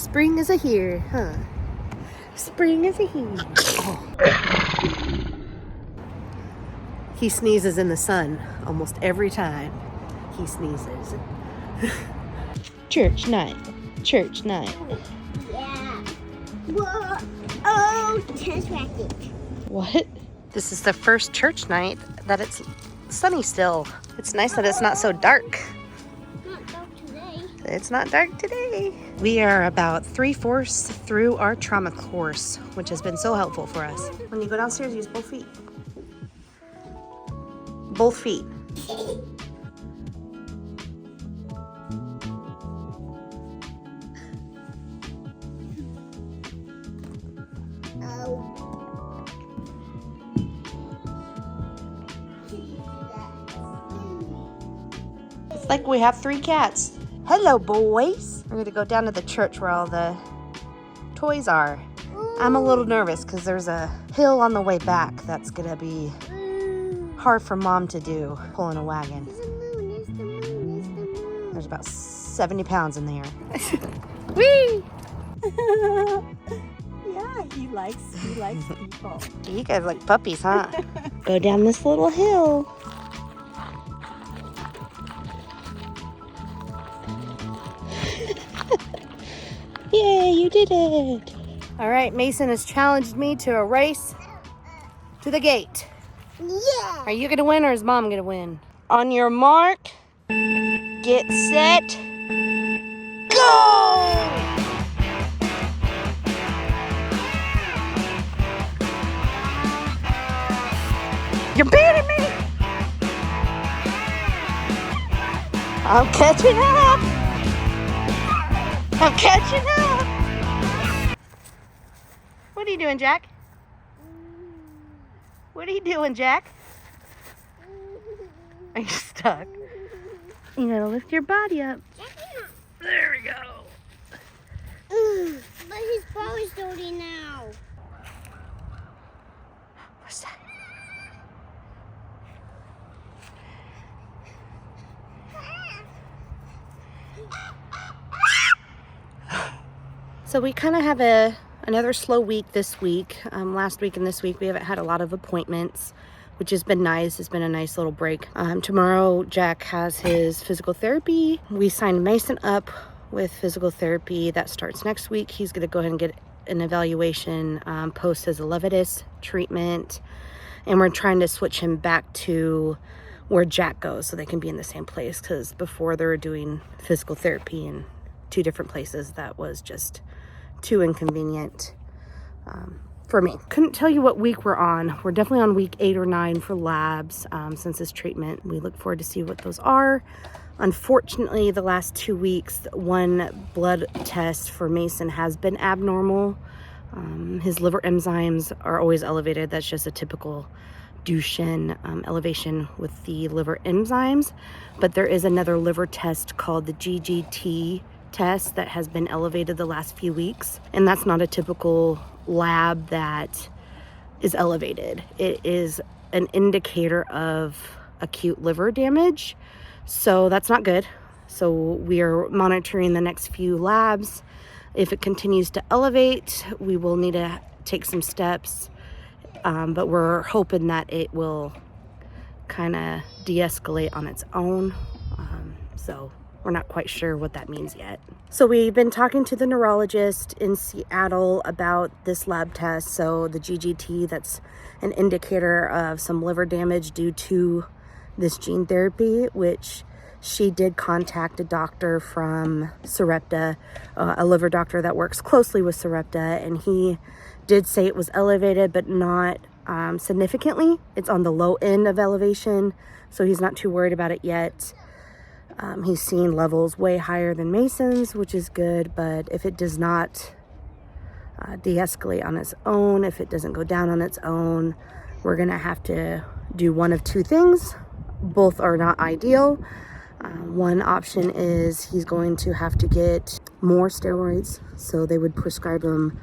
Spring is a here, huh? Spring is a here. Oh. He sneezes in the sun almost every time he sneezes. Church night. Church night. Yeah. Whoa. Oh, tennis racket. What? This is the first church night that it's sunny still. It's nice that it's not so dark. Not dark today. It's not dark today. We are about 3/4 through our trauma course, which has been so helpful for us. When you go downstairs, use both feet. Both feet. Oh. It's like we have 3 cats. Hello, boys. We're gonna go down to the church where all the toys are. I'm a little nervous because there's a hill on the way back that's gonna be hard for Mom to do, pulling a wagon. It's the moon, it's the moon, it's the moon. There's about 70 pounds in there. Whee! Yeah, he likes people. You guys like puppies, huh? Go down this little hill. Yay, you did it. All right, Mason has challenged me to a race to the gate. Yeah. Are you gonna win or is Mom gonna win? On your mark, get set, go! You're beating me! I'm catching up! I'm catching up! What are you doing, Jack? What are you doing, Jack? Are you stuck? You gotta lift your body up. There we go. But his ball is dirty now. What's that? So we kind of have another slow week this week. Last week and this week we haven't had a lot of appointments, which has been nice. It's been a nice little break. Tomorrow Jack has his physical therapy. We signed Mason up with physical therapy. That starts next week. He's going to go ahead and get an evaluation post his Elevidys treatment. And we're trying to switch him back to where Jack goes so they can be in the same place, because before they were doing physical therapy in 2 different places. That was just too inconvenient for me. Couldn't tell you what week we're on. We're definitely on week 8 or 9 for labs since this treatment. We look forward to see what those are. Unfortunately, the last 2 weeks, 1 blood test for Mason has been abnormal. His liver enzymes are always elevated. That's just a typical Duchenne elevation with the liver enzymes. But there is another liver test called the GGT test that has been elevated the last few weeks, and that's not a typical lab that is elevated. It is an indicator of acute liver damage, so that's not good. So we are monitoring the next few labs. If it continues to elevate, we will need to take some steps, but we're hoping that it will kind of de-escalate on its own. So we're not quite sure what that means yet. So we've been talking to the neurologist in Seattle about this lab test. So the GGT, that's an indicator of some liver damage due to this gene therapy, which she did contact a doctor from Sarepta, a liver doctor that works closely with Sarepta, and he did say it was elevated, but not significantly. It's on the low end of elevation, so he's not too worried about it yet. He's seen levels way higher than Mason's, which is good, but if it does not de-escalate on its own, if it doesn't go down on its own, we're gonna have to do one of 2 things. Both are not ideal. One option is he's going to have to get more steroids, so they would prescribe him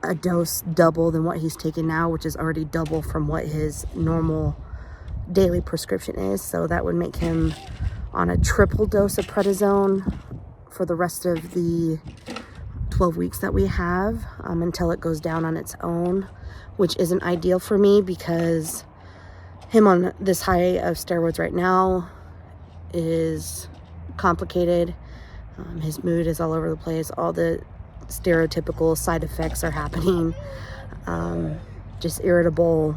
a dose double than what he's taking now, which is already double from what his normal daily prescription is. So that would make him on a triple dose of prednisone for the rest of the 12 weeks that we have until it goes down on its own, which isn't ideal for me because him on this high of steroids right now is complicated. His mood is all over the place. All the stereotypical side effects are happening. Just irritable,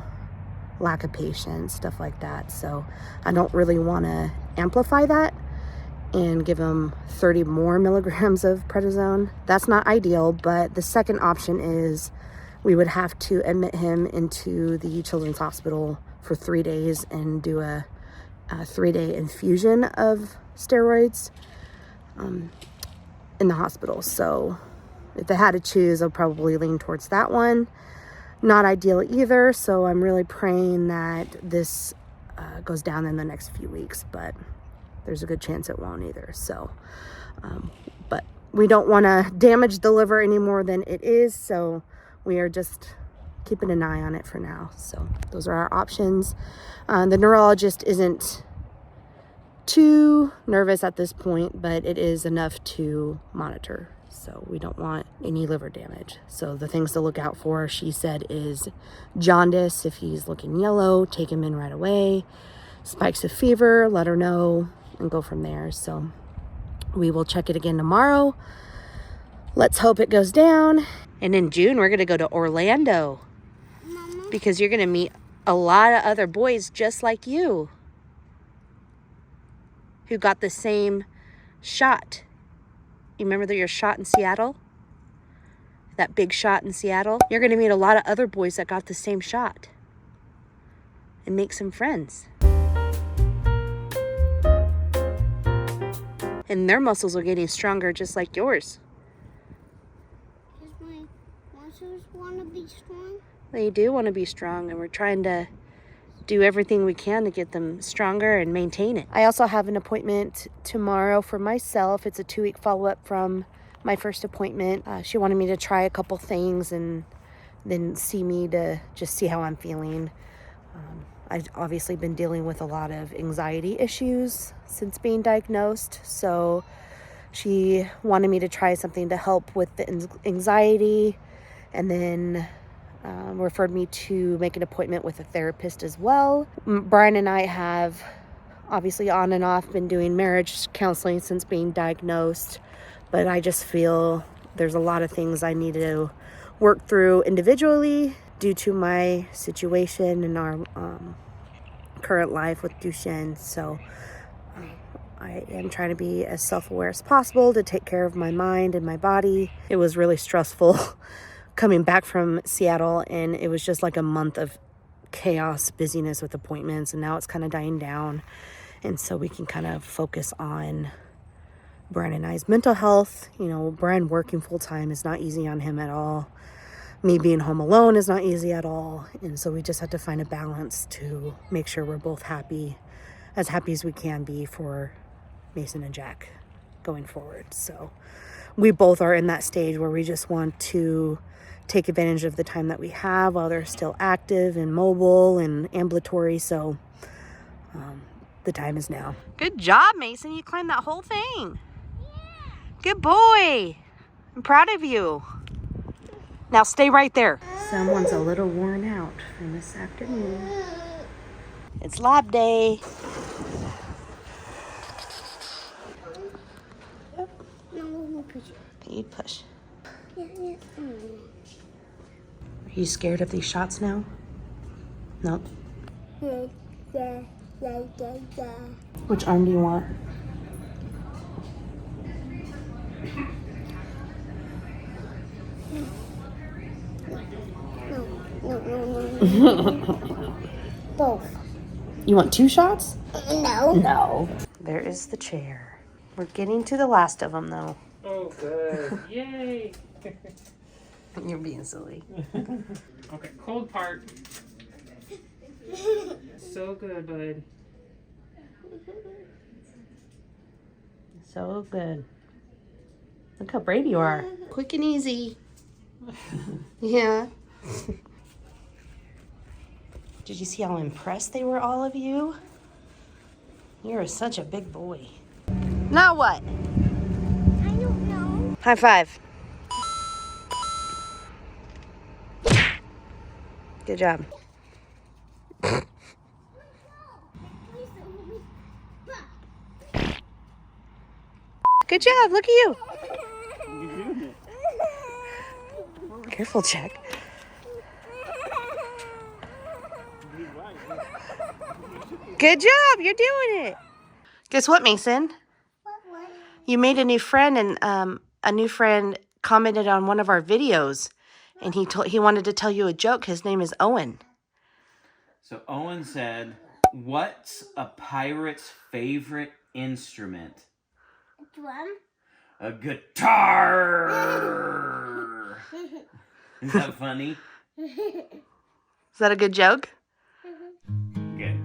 lack of patience, stuff like that. So I don't really want to amplify that and give him 30 more milligrams of prednisone. That's not ideal, but the second option is we would have to admit him into the children's hospital for 3 days and do a 3-day infusion of steroids in the hospital. So if I had to choose, I'll probably lean towards that one. Not ideal either, so I'm really praying that this goes down in the next few weeks, but there's a good chance it won't either. So, but we don't want to damage the liver any more than it is, so we are just keeping an eye on it for now. So those are our options. The neurologist isn't too nervous at this point, but it is enough to monitor. So we don't want any liver damage. So the things to look out for, she said, is jaundice. If he's looking yellow, take him in right away. Spikes of fever, let her know, and go from there. So we will check it again tomorrow. Let's hope it goes down. And in June, we're going to go to Orlando. Mama? Because you're going to meet a lot of other boys just like you who got the same shot. You remember your shot in Seattle? That big shot in Seattle? You're going to meet a lot of other boys that got the same shot and make some friends. And their muscles are getting stronger just like yours. Does my muscles want to be strong? They do want to be strong, and we're trying to do everything we can to get them stronger and maintain it. I also have an appointment tomorrow for myself. It's a 2-week follow-up from my first appointment. She wanted me to try a couple things and then see me to just see how I'm feeling. I've obviously been dealing with a lot of anxiety issues since being diagnosed, so she wanted me to try something to help with the anxiety, and then referred me to make an appointment with a therapist as well. Brian and I have obviously on and off been doing marriage counseling since being diagnosed, but I just feel there's a lot of things I need to work through individually due to my situation and our current life with Duchenne. So I am trying to be as self-aware as possible to take care of my mind and my body. It was really stressful coming back from Seattle, and it was just like a month of chaos, busyness with appointments, and now it's kind of dying down, and so we can kind of focus on Brian and I's mental health. You know, Brian working full-time is not easy on him at all. Me being home alone is not easy at all, and so we just have to find a balance to make sure we're both happy as we can be for Mason and Jack going forward. So we both are in that stage where we just want to take advantage of the time that we have while they're still active and mobile and ambulatory. So the time is now. Good job, Mason. You climbed that whole thing. Yeah. Good boy. I'm proud of you. Now stay right there. Someone's a little worn out from this afternoon. It's lab day. No, we'll push it. Can you push? Yeah, yeah. Are you scared of these shots now? Nope. Yeah. Which arm do you want? No. Both. You want 2 shots? No. No. There is the chair. We're getting to the last of them, though. Oh, good. Yay. You're being silly. Okay, cold part. So good, bud. So good. Look how brave you are. Quick and easy. Yeah. Did you see how impressed they were, all of you? You're such a big boy. Now what? I don't know. High five. Good job. Good job. Look at you. Careful, Jack. Good job. You're doing it. Guess what, Mason? What? You made a new friend, and a new friend commented on one of our videos, and he wanted to tell you a joke. His name is Owen. So Owen said, "What's a pirate's favorite instrument?" Drum? A guitar. Is that funny? Is that a good joke? Good.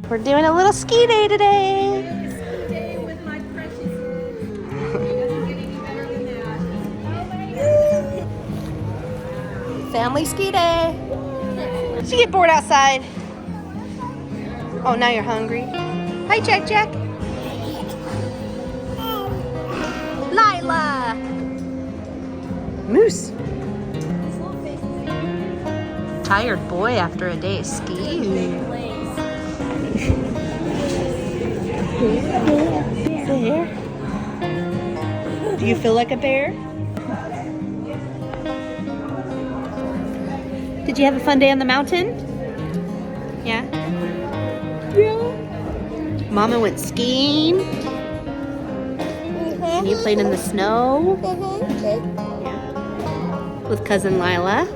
We're doing a little ski day today. Ski day with my precious. It doesn't get any better than that. Family ski day. Did you get bored outside? Oh, now you're hungry. Hi, Jack. Lila. Moose. Tired boy after a day of skiing. Bear. Do you feel like a bear? Did you have a fun day on the mountain? Yeah? Yeah. Mama went skiing. And you played in the snow. Yeah. With cousin Lila.